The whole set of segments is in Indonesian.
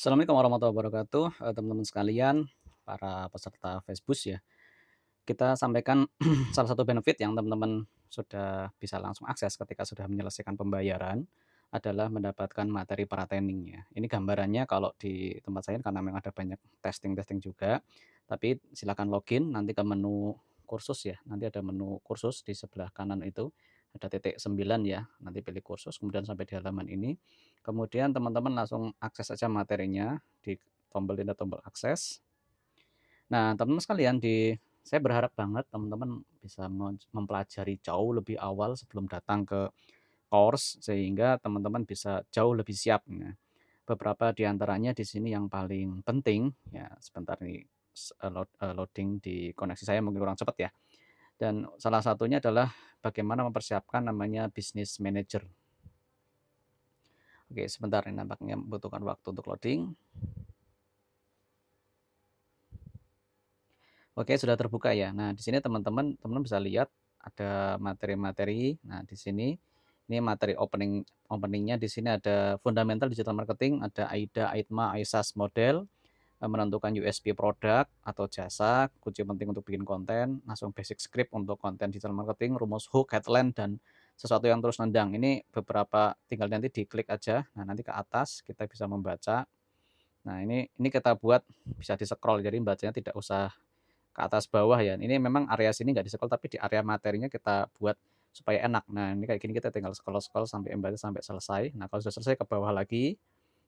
Assalamualaikum warahmatullahi wabarakatuh, teman-teman sekalian, para peserta Fesbus ya. Kita sampaikan salah satu benefit yang teman-teman sudah bisa langsung akses ketika sudah menyelesaikan pembayaran adalah mendapatkan materi pra-training ya. Ini gambarannya kalau di tempat saya karena memang ada banyak testing-testing juga, tapi silakan login nanti ke menu kursus ya. Nanti ada menu kursus di sebelah kanan itu, ada titik 9 ya, nanti pilih kursus kemudian sampai di halaman ini. Kemudian teman-teman langsung akses saja materinya di tombol ini ada tombol akses. Nah, teman-teman sekalian saya berharap banget teman-teman bisa mempelajari jauh lebih awal sebelum datang ke course sehingga teman-teman bisa jauh lebih siap. Nah, beberapa di antaranya di sini yang paling penting ya sebentar nih loading di koneksi saya mungkin kurang cepat ya. Dan salah satunya adalah bagaimana mempersiapkan namanya business manager. Oke, sebentar ini nampaknya membutuhkan waktu untuk loading. Oke, sudah terbuka ya. Nah, di sini teman-teman bisa lihat ada materi-materi. Nah, di sini ini materi openingnya di sini ada fundamental digital marketing, ada AIDA, AIDMA, ISAS model, menentukan USP produk atau jasa, kunci penting untuk bikin konten, langsung basic script untuk konten digital marketing, rumus hook, headline dan sesuatu yang terus nendang. Ini beberapa tinggal nanti diklik aja. Nah, nanti ke atas kita bisa membaca. Nah, ini kita buat bisa di-scroll jadi bacanya tidak usah ke atas bawah ya. Ini memang area sini nggak di-scroll, tapi di area materinya kita buat supaya enak. Nah, ini kayak gini kita tinggal scroll-scroll sampai sampai selesai. Nah, kalau sudah selesai ke bawah lagi,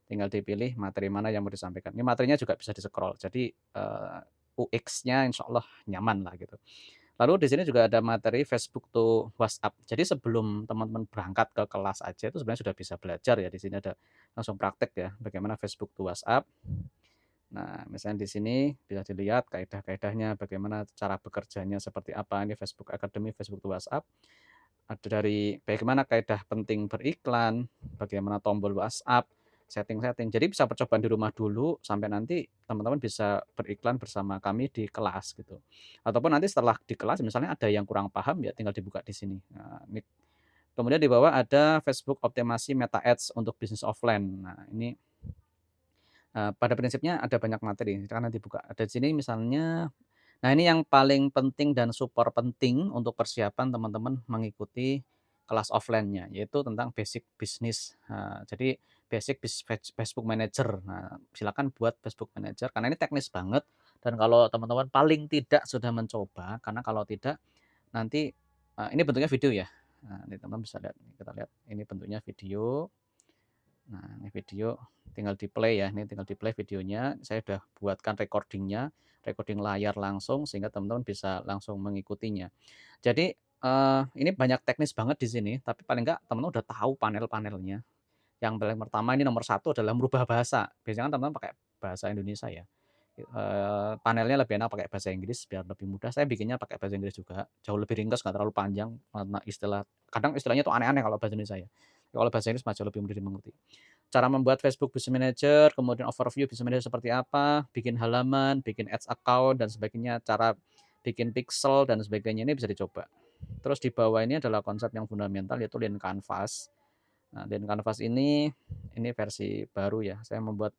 tinggal dipilih materi mana yang mau disampaikan. Ini materinya juga bisa di-scroll. Jadi, UX-nya insyaallah nyaman lah gitu. Lalu di sini juga ada materi Facebook to WhatsApp. Jadi sebelum teman-teman berangkat ke kelas aja itu sebenarnya sudah bisa belajar ya. Di sini ada langsung praktek ya, bagaimana Facebook to WhatsApp. Nah, misalnya di sini bisa dilihat kaedah-kaedahnya, bagaimana cara bekerjanya seperti apa, ini Facebook Academy, Facebook to WhatsApp. Ada dari bagaimana kaedah penting beriklan, bagaimana tombol WhatsApp, setting-setting. Jadi bisa percobaan di rumah dulu sampai nanti teman-teman bisa beriklan bersama kami di kelas gitu. Ataupun nanti setelah di kelas misalnya ada yang kurang paham ya tinggal dibuka di sini. Nah, ini kemudian di bawah ada Facebook optimasi Meta Ads untuk bisnis offline. Nah, ini pada prinsipnya ada banyak materi, silakan nanti buka. Ada di sini misalnya nah ini yang paling penting dan super penting untuk persiapan teman-teman mengikuti kelas offline-nya, yaitu tentang basic bisnis. Jadi basic Facebook Manager. Nah, silakan buat Facebook Manager karena ini teknis banget dan kalau teman-teman paling tidak sudah mencoba, karena kalau tidak nanti, ini bentuknya video ya. Nah, ini teman-teman bisa lihat, kita lihat ini bentuknya video. Nah, ini video tinggal di-play ya, ini tinggal di-play videonya. Saya udah buatkan recording-nya, recording layar langsung sehingga teman-teman bisa langsung mengikutinya. Jadi, ini banyak teknis banget di sini, tapi paling enggak teman-teman udah tahu panel-panelnya. Yang paling pertama ini nomor satu adalah merubah bahasa. Biasanya kan teman-teman pakai bahasa Indonesia ya. Panelnya lebih enak pakai bahasa Inggris biar lebih mudah. Saya bikinnya pakai bahasa Inggris juga, jauh lebih ringkas, nggak terlalu panjang karena kadang istilahnya tuh aneh-aneh kalau bahasa Indonesia ya. Kalau bahasa Inggris mah jauh lebih mudah dimengerti. Cara membuat Facebook Business Manager, kemudian overview Business Manager seperti apa, bikin halaman, bikin ads account dan sebagainya, cara bikin pixel dan sebagainya ini bisa dicoba. Terus di bawah ini adalah konsep yang fundamental yaitu Lean Canvas. Nah, Lean Canvas ini versi baru ya. Saya membuat,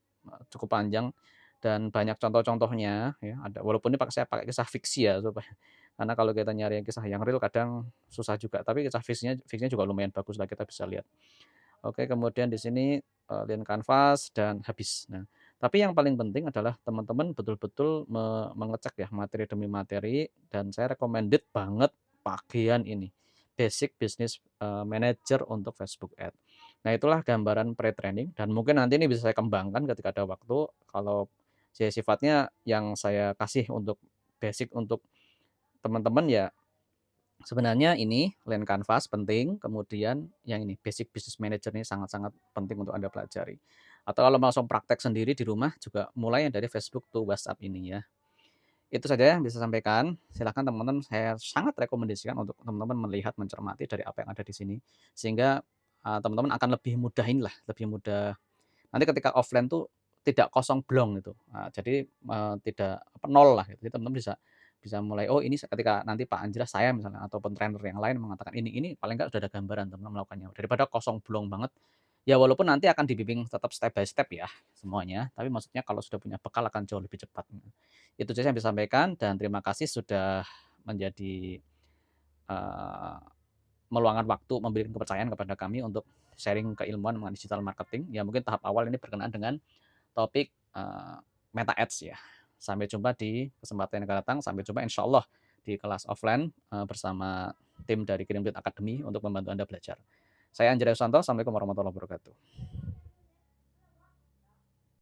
cukup panjang dan banyak contoh-contohnya ya, walaupun ini saya pakai kisah fiksi ya supaya karena kalau kita nyari yang kisah yang real kadang susah juga, tapi kisah fiksinya juga lumayan bagus lah kita bisa lihat. Oke, kemudian di sini, Lean Canvas dan habis. Nah, tapi yang paling penting adalah teman-teman betul-betul mengecek ya materi demi materi dan saya recommended banget bagian ini, Basic Business, Manager untuk Facebook Ad. Nah, itulah gambaran pre-training dan mungkin nanti ini bisa saya kembangkan ketika ada waktu, kalau sifatnya yang saya kasih untuk basic untuk teman-teman ya sebenarnya ini Lean Canvas penting, kemudian yang ini Basic Business Manager ini sangat-sangat penting untuk Anda pelajari. Atau kalau langsung praktek sendiri di rumah juga mulai dari Facebook to WhatsApp ini ya. Itu saja yang bisa saya sampaikan. Silakan teman-teman saya sangat rekomendasikan untuk teman-teman melihat, mencermati dari apa yang ada di sini. Sehingga, teman-teman akan lebih mudah inilah, lebih mudah nanti ketika offline tuh tidak kosong blong gitu. Jadi, tidak nol lah gitu. Jadi teman-teman bisa bisa mulai, oh ini ketika nanti Pak Anjlas, saya misalnya ataupun trainer yang lain mengatakan ini paling enggak sudah ada gambaran teman-teman melakukannya. Daripada kosong blong banget, Ya walaupun nanti akan dibimbing tetap step by step ya semuanya, tapi maksudnya kalau sudah punya bekal akan jauh lebih cepat. Itu saja yang bisa sampaikan dan terima kasih sudah menjadi, eee, meluangkan waktu memberikan kepercayaan kepada kami untuk sharing keilmuan mengenai digital marketing. Ya mungkin tahap awal ini berkenaan dengan topik, Meta Ads ya. Sampai jumpa di kesempatan yang akan datang, sampai jumpa insyaallah di kelas offline, bersama tim dari Greenbit Academy untuk membantu Anda belajar. Saya Anjay Susanto, assalamualaikum warahmatullahi wabarakatuh.